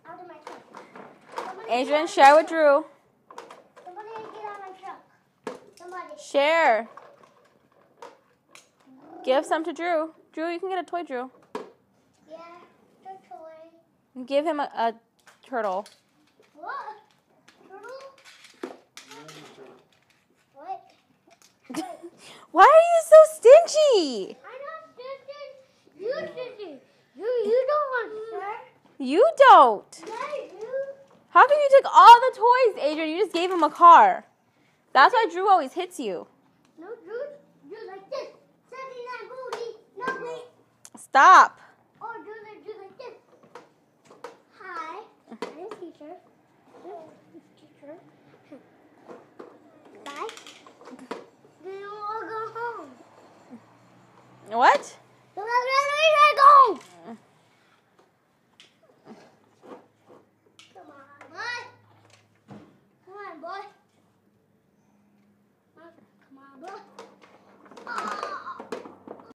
Out of my truck. Adrian, share with Drew. Somebody get out of my truck. Somebody. Share. Give some to Drew. Drew, you can get a toy, Drew. Yeah, the toy. Give him a turtle. What? Turtle? What? Why are you so stingy? I'm not stingy. You stingy. You don't want to share. You don't. Yeah, you. How come you took all the toys, Adrian? You just gave him a car. That's why Drew always hits you. No, Drew like this. 79 booty. No, wait. Stop. Or do like this. Hi. I'm teacher. Teacher. Bye. Then we'll all go home. What?